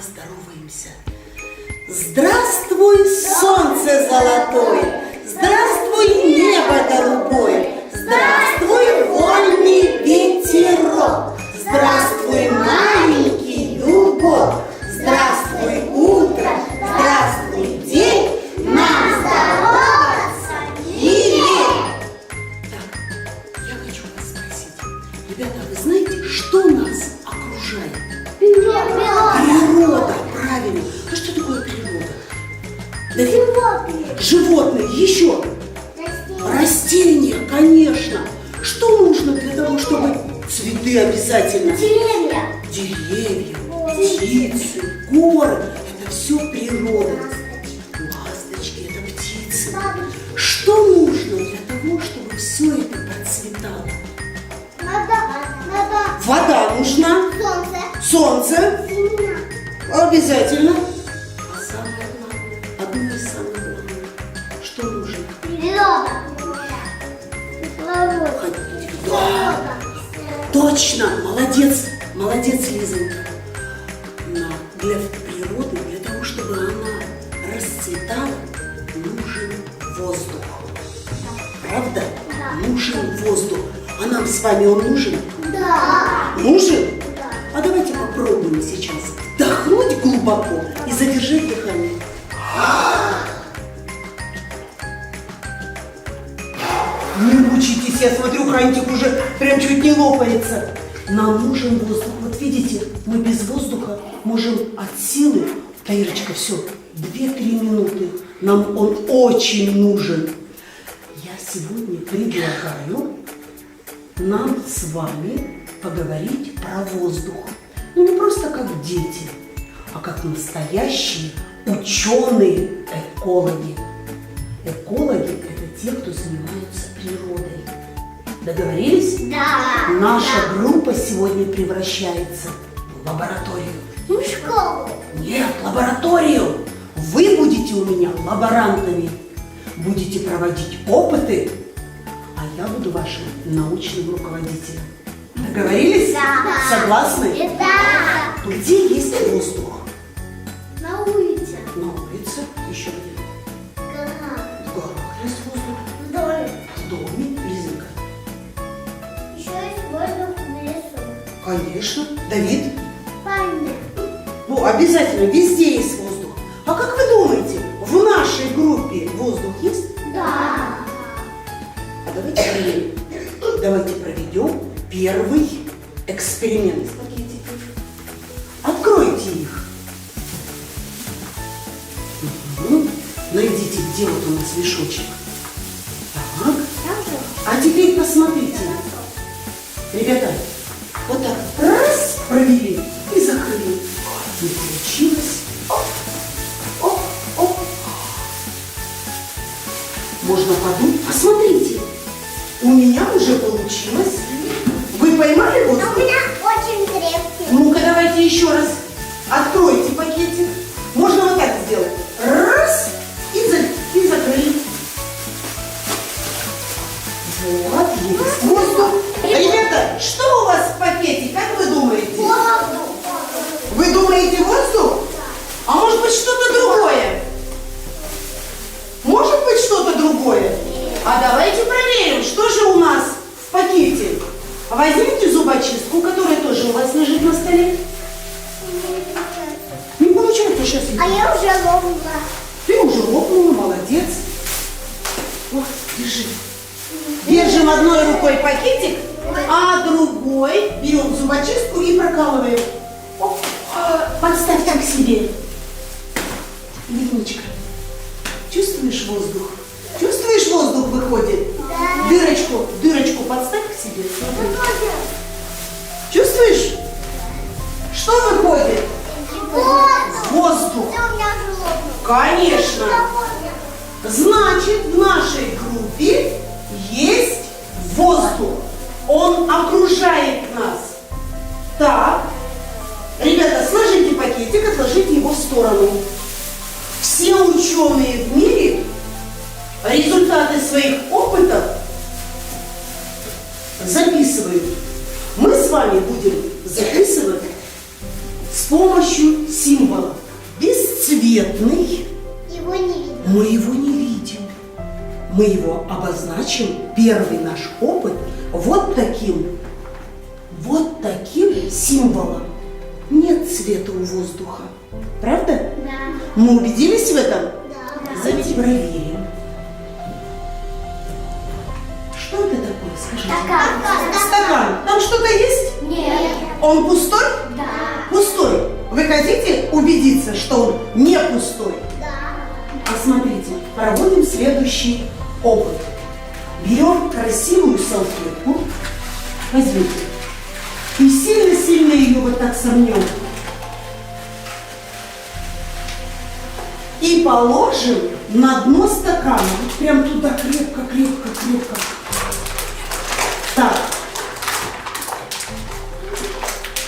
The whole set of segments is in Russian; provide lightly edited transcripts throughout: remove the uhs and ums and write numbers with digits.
поздороваемся. Здравствуй, солнце золотое! Здравствуй, небо голубое! Здравствуй, вольный ветерок! Здравствуй, маленький лугок! Здравствуй, утро! Здравствуй, день! Нам здороваться и лень! Так, я хочу вас спросить. Ребята, вы знаете, что нас окружает? Природа, правильно. А что такое природа? Животные. Животные, еще. Растения, конечно. Что нужно для того, чтобы цветы обязательно? Деревья. Деревья, птицы, горы. Это все природа. Ласточки, это птицы. Что нужно для того, чтобы все это процветало? Вода нужна. Солнце. Обязательно. А самое главное, одно из самых главных, что нужно? Природа. Да, точно, молодец, молодец, Лизонька. Но для природы, для того, чтобы она расцветала, нужен воздух. Правда? Да. Нужен воздух. А нам с вами он нужен? Да. Нужен? Да. А давайте попробуем сейчас вдохнуть глубоко и задержать дыхание. Не мучитесь, я смотрю, Хантик уже прям чуть не лопается. Нам нужен воздух. Вот видите, мы без воздуха можем от силы, Таирочка, все, 2-3 минуты. Нам он очень нужен. Я сегодня предлагаю нам с вами поговорить про воздух. Ну не просто как дети, а как настоящие ученые-экологи. Экологи – это те, кто занимаются природой. Договорились? Да. Наша группа сегодня превращается в лабораторию. Ну, школу. Нет, лабораторию. Вы будете у меня лаборантами. Будете проводить опыты, а я буду вашим научным руководителем. Договорились? Да. Согласны? Да. Где есть воздух? На улице. На улице. Еще где? Гора. В горах есть воздух. В доме. В доме. Лизонька. Еще есть воздух в лесу. Конечно. Давид? Пальмы. Ну, обязательно. Везде есть воздух. А как вы думаете, в нашей группе воздух есть? Да. А давайте проверим. Давайте проведем первый эксперимент. Откройте их. Найдите, где вот у нас мешочек. Так. А теперь посмотрите. Ребята, вот так раз провели и закрыли. Не получилось. Оп, оп. Можно подумать. Посмотрите. У меня уже получилось. Вы поймали Но воздух? у меня очень крепкий. Ну-ка, давайте еще раз. Откройте пакетик. Можно вот так сделать. Раз. И закрыли. Вот, есть воздух. Ребята, что у вас в пакете? Как вы думаете? Воздух. Вы думаете воздух? А может быть что-то другое? Может быть что-то другое? А давайте проверим, что же у нас в пакете. Возьмите зубочистку, которая тоже у вас лежит на столе. Не получается сейчас. А я уже ловила. Ты уже лопнула, молодец. Вот, держи. Держим одной рукой пакетик, а другой берем зубочистку и прокалываем. Оп. Подставь так себе. Верничка, чувствуешь воздух? Чувствуешь, воздух выходит? Да. Дырочку подставь к себе. Смотри. Чувствуешь? Что выходит? Воздух. Воздух. Да, у меня желудок. Конечно. Значит, в нашей группе есть воздух. Он окружает нас. Так. Ребята, сложите пакетик, отложите его в сторону. Все ученые в мире результаты своих опытов записывают. Мы с вами будем записывать с помощью символов. ответный. Его не видно. Мы его не видим. Мы его обозначим, первый наш опыт, вот таким символом. Нет цвета у воздуха. Правда? Да. Мы убедились в этом? Да. Давайте проверим. Что это такое, скажите? Стакан. Там что-то есть? Нет. Он пустой? Да. Пустой. Вы хотите убедиться, что он не пустой? Да. Посмотрите, проводим следующий опыт. Берем красивую салфетку, возьмите, и сильно-сильно ее вот так сомнем. И положим на дно стакана, вот прям туда крепко. Так.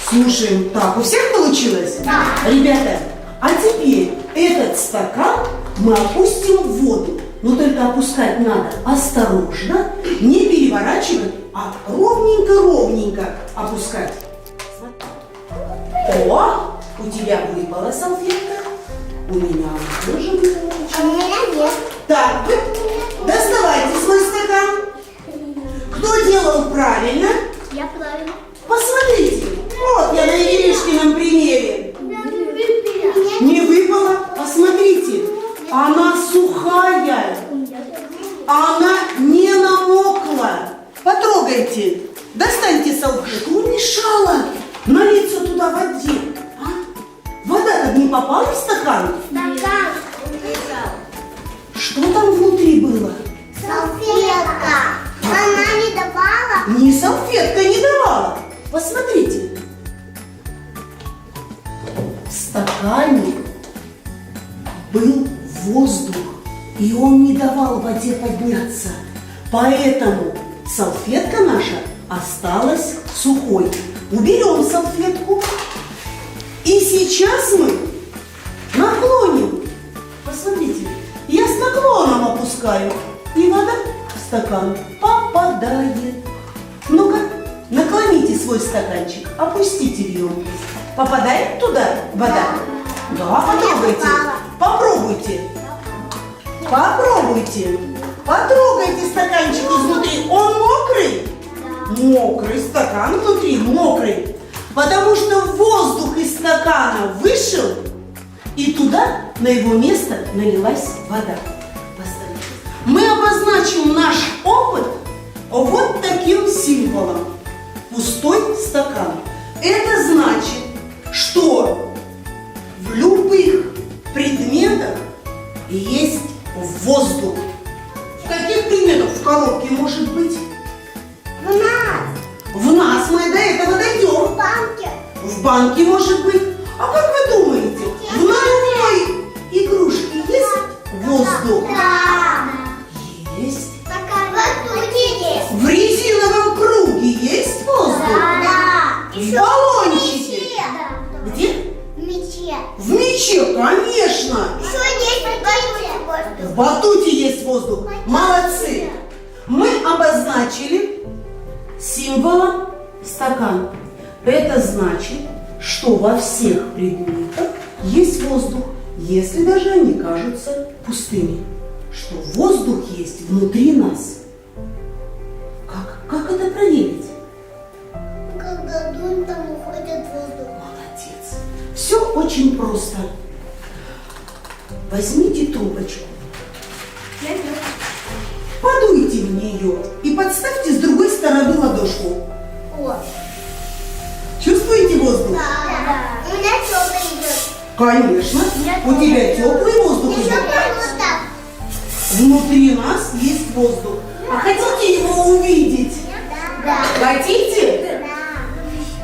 Слушаем. Так, у всех получилось? Да. Ребята, а теперь этот стакан мы опустим в воду. Но только опускать надо осторожно, не переворачивать, а ровненько опускать. О, у тебя выпала салфетка, у меня она тоже выпала. А у меня нет. Так, вы доставайте свой стакан. Кто делал правильно? Я правильно. Посмотрите. Вот я на Иришкином примере. Не выпала? Посмотрите. Она сухая. Она не намокла. Потрогайте. Достаньте салфетку. Что мешало налиться туда воде? А? Вода-то не попала в стакан? Стакан. Что там внутри было? Салфетка. Она не давала. Ни салфетка не давала. Посмотрите. В стакане был воздух, и он не давал воде подняться. Поэтому салфетка наша осталась сухой. Уберем салфетку. И сейчас мы наклоним. Посмотрите, я с наклоном опускаю, и вода в стакан попадает. Ну-ка, наклоните свой стаканчик, опустите в емкость. Попадает туда вода? Да, потрогайте. Попробуйте. Попробуйте. Потрогайте стаканчик изнутри. Он мокрый? Мокрый. Стакан внутри мокрый. Потому что воздух из стакана вышел, и туда, на его место, налилась вода. Посмотрите. Мы обозначим наш опыт вот таким символом. Пустой стакан. Это значит, что в любых предметах есть воздух. В каких предметах? В коробке может быть? В нас. В нас мы до этого дойдем. В банке. В банке может быть. А как вы думаете, в надувной игрушке есть воздух? Да. Есть. Батутики. В резиновом круге есть воздух? Да. В баллончике? Да. Где? В мече. В мече, конечно. Еще есть батутик. В батуте есть воздух. Молодцы. Мы обозначили символом стакан. Это значит, что во всех предметах есть воздух, если даже они кажутся пустыми. Что воздух есть внутри нас. Как это проверить? Когда дуем, там уходит воздух. Молодец. Все очень просто. Возьмите трубочку, подуйте в нее и подставьте с другой стороны ладошку. Вот. Чувствуете воздух? Да. У меня теплый идет. Конечно. У тебя теплый воздух Еще идет. вот так. Внутри нас есть воздух. А хотите его увидеть? Да. Хотите?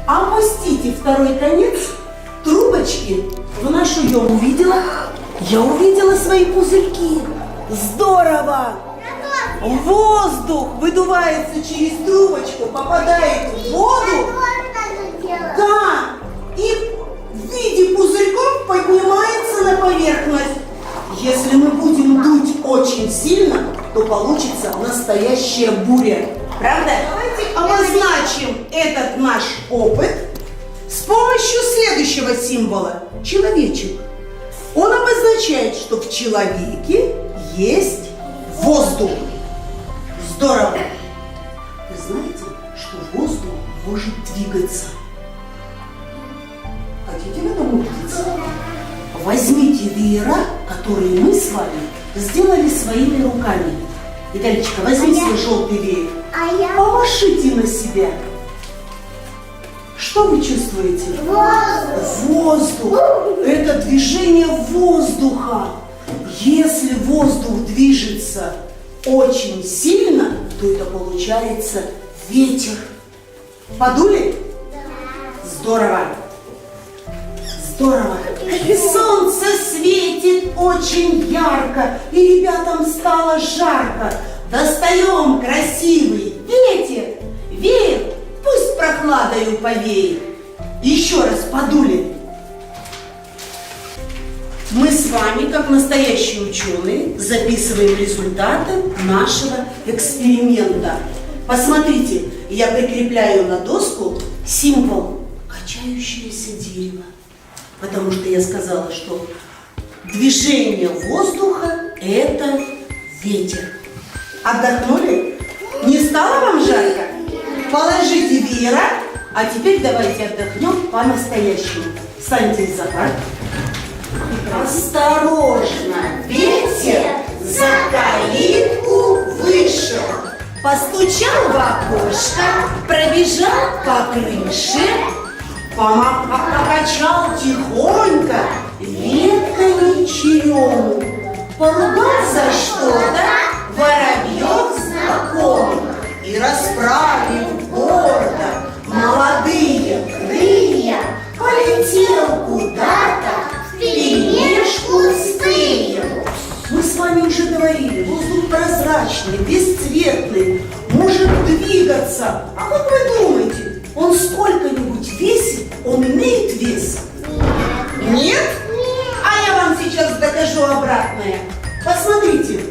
Да. Опустите второй конец трубочки в нашу яму. Увидела? Я увидела свои пузырьки. Здорово! Воздух выдувается через трубочку, попадает в воду. Да, и в виде пузырьков поднимается на поверхность. Если мы будем дуть очень сильно, то получится настоящая буря. Правда? Давайте обозначим этот наш опыт с помощью следующего символа. Человечек. Он обозначает, что в человеке есть воздух. Здорово! Вы знаете, что воздух может двигаться? Хотите в этом убедиться? Возьмите веера, которые мы с вами сделали своими руками. Виталичка, возьми свой желтый веер. Помашите на себя. Что вы чувствуете? Воздух. Это движение воздуха. Если воздух движется очень сильно, то это получается ветер. Подули? Здорово. Здорово. Солнце светит очень ярко, и ребятам стало жарко. Достаем красивый ветер, веер, пусть прохладою повеет. Еще раз подули. Мы с вами, как настоящие ученые, записываем результаты нашего эксперимента. Посмотрите, я прикрепляю на доску символ качающееся дерево. Потому что я сказала, что движение воздуха – это ветер. Отдохнули? Не стало вам жарко? Положите веера, а теперь давайте отдохнем по-настоящему. Встаньте из-за парт. Осторожно, ветер за калитку вышел. Постучал в окошко, пробежал по крыше, покачал тихонько ветками черему, поругал за что-то воробьев знакомых и, расправив гордо молодые крылья, полетел куда-то вперемешку с пылью. Мы с вами уже говорили, воздух прозрачный, бесцветный, может двигаться. А как вы думаете, он сколько-нибудь весит? Он имеет вес? Нет? А я вам сейчас докажу обратное. Посмотрите,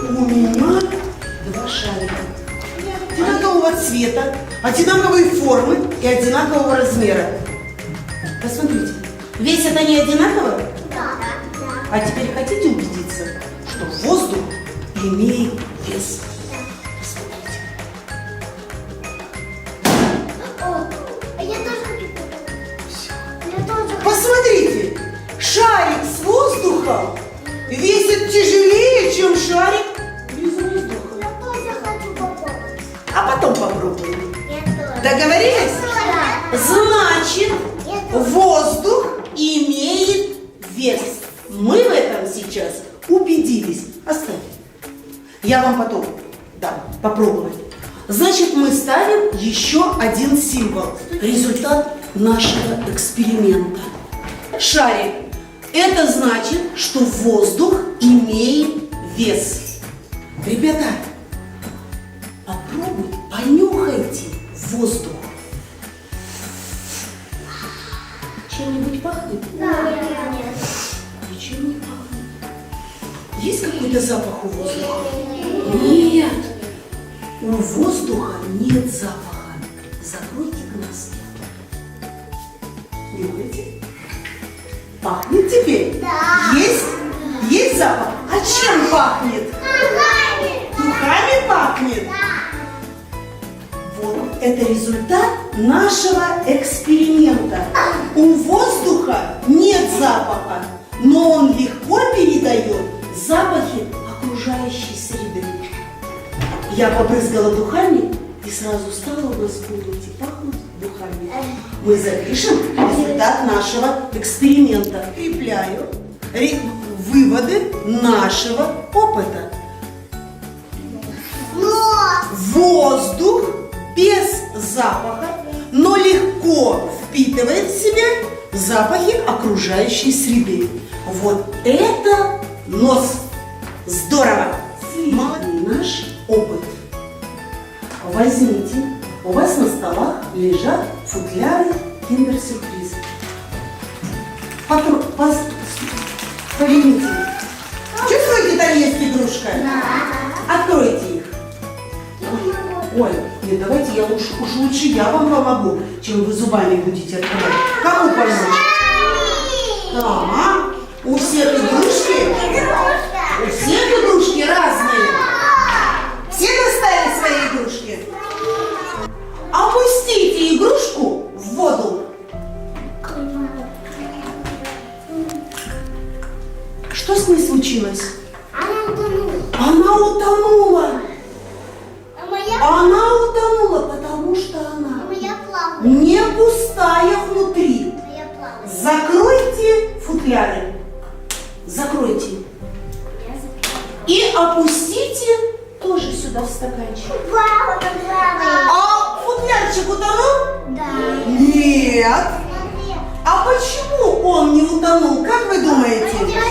у меня два шарика. Одинакового цвета, одинаковой формы и одинакового размера. Посмотрите, весят они одинаково? А теперь хотите убедиться, что воздух имеет вес? Посмотрите. Посмотрите, шарик с воздухом весит тяжелее, чем шарик без воздуха. Я тоже хочу попробовать. А потом попробуем. Я тоже. Договорились? Да. Значит, воздух имеет вес. Мы в этом сейчас убедились. Оставим. Я вам потом дам попробовать. Значит, мы ставим еще один символ. Результат нашего эксперимента. Шарик. Это значит, что воздух имеет вес. Ребята, попробуйте, понюхайте воздух. Чем-нибудь пахнет? Нет. Ничем не пахнет. Есть какой-то запах у воздуха? Нет. У воздуха нет запаха. Закройте глазки. Нюхайте. Пахнет теперь? Да. Есть? Есть запах? А чем пахнет? Духами пахнет? Вот это результат нашего эксперимента. У воздуха нет запаха, но он легко передает запахи окружающей среды. Я побрызгала духами, и сразу стало у нас в комнате пахнуть духами. Мы запишем результат нашего эксперимента. Прикрепляю выводы нашего опыта. Воздух без запаха, но легко впитывает в себя запахи окружающей среды. Вот это нос! Здорово! Наш опыт. Возьмите, у вас на столах лежат футляры киндер-сюрприз. Поверните. Чувствуете, там есть игрушка? Откройте их. Ой, нет, давайте я уж лучше я вам помогу, чем вы зубами будете открывать. Кому помочь? Так, у Что с ней случилось? Она утонула. Она утонула. А моя, Она утонула, потому что она моя плавает. не пустая внутри. Моя плавает. Закройте футляры. Закройте. Я закрыла. И опустите тоже сюда в стаканчик. Вау, она плавает. А футлярчик утонул? Да. Нет. Смотри. А почему он не утонул, как вы думаете? Он большой.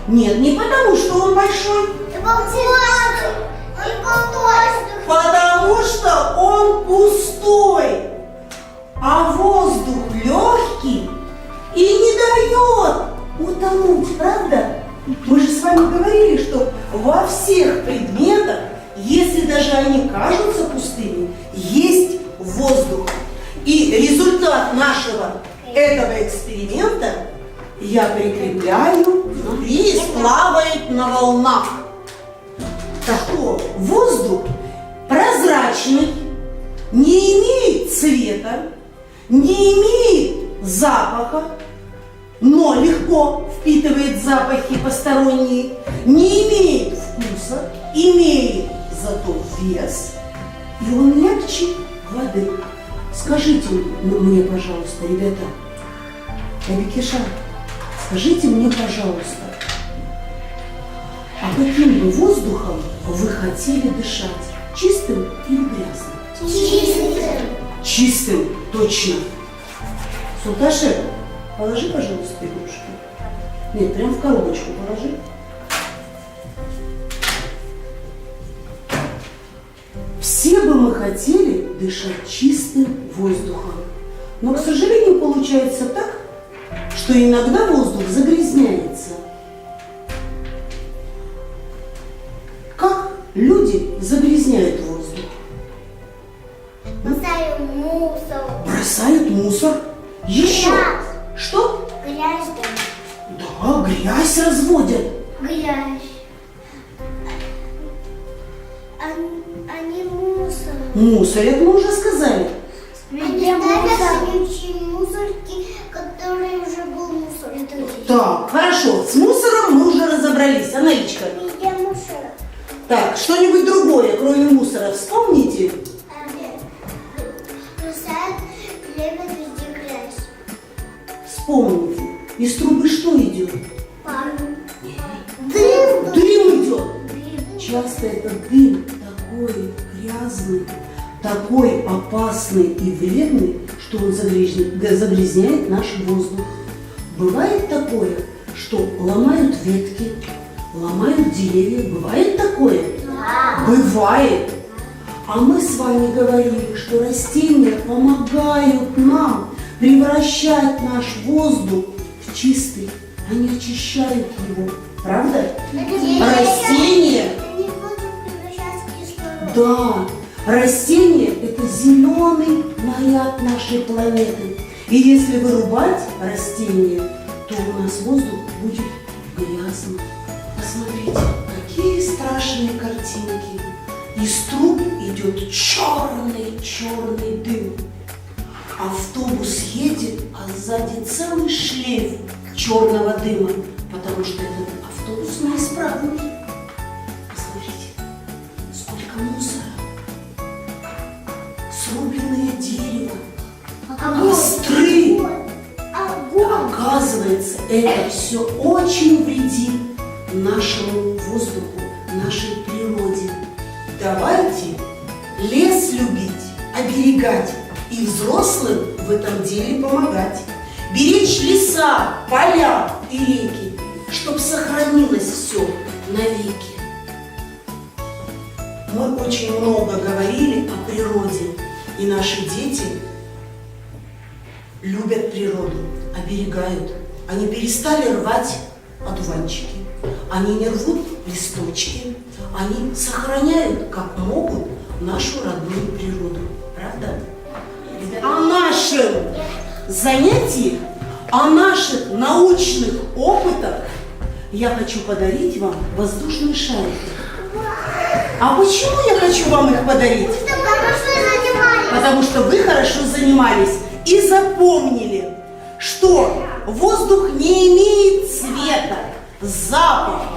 Нет, не потому, что он большой. Его воздух. Его воздух. Потому что он пустой. А воздух легкий и не дает утонуть, правда? Мы же с вами говорили, что во всех предметах, если даже они кажутся пустыми, есть воздух. И результат нашего этого эксперимента я прикрепляю и плавает на волнах. Так что воздух прозрачный, не имеет цвета, не имеет запаха, но легко впитывает запахи посторонние, не имеет вкуса, имеет зато вес, и он легче воды. Скажите мне, пожалуйста, ребята, Абикеша, скажите мне, пожалуйста, а каким бы воздухом вы хотели дышать? Чистым или грязным? Чистым. Чистым, точно. Султашек, положи, пожалуйста, игрушки. Нет, прям в коробочку положи. Все бы мы хотели дышать чистым воздухом. Но, к сожалению, получается так, что иногда воздух загрязняется. Как люди загрязняют воздух? Бросаю мусор. Бросают мусор. Еще. Грязь. Что? Грязь. Да, грязь разводят. Грязь. Они мусор. Мусорят, мы уже сказали. Они ставят колючие мусорки, которые уже был мусор. Так, хорошо, с мусором мы уже разобрались. Аналичка. Везде мусор. Так, что-нибудь другое, кроме мусора, вспомните? Бросают, лепят везде грязь. Вспомните. Из трубы что идет? Пар. Дым. Дым идет. Дым. Часто этот дым такой грязный, такой опасный и вредный, что он загрязняет наш воздух. Бывает такое, что ломают ветки, ломают деревья. Бывает такое? Да. Бывает. А мы с вами говорили, что растения помогают нам превращать наш воздух в чистый. Они очищают его. Правда? Растения. Они будут превращаться в кислород. Да, растения – это зеленый наряд нашей планеты. И если вырубать растения, то у нас воздух будет грязным. Посмотрите, какие страшные картинки. Из труб идет черный дым. Автобус едет, а сзади целый шлейф черного дыма, потому что этот автобус неисправный. Посмотрите, сколько мусора. Срубленное дерево, костры. Оказывается, это все очень вредит нашему воздуху, нашей природе. Давайте лес любить, оберегать и взрослым в этом деле помогать. Беречь леса, поля и реки, чтоб сохранилось все навеки. Мы очень много говорили о природе, и наши дети любят природу, оберегают. Они перестали рвать одуванчики, они не рвут листочки, они сохраняют, как могут, нашу родную природу. Правда? О нашем занятии, о наших научных опытах я хочу подарить вам воздушные шарики. А почему я хочу вам их подарить? Потому что вы хорошо занимались и запомнили, что воздух не имеет цвета, запах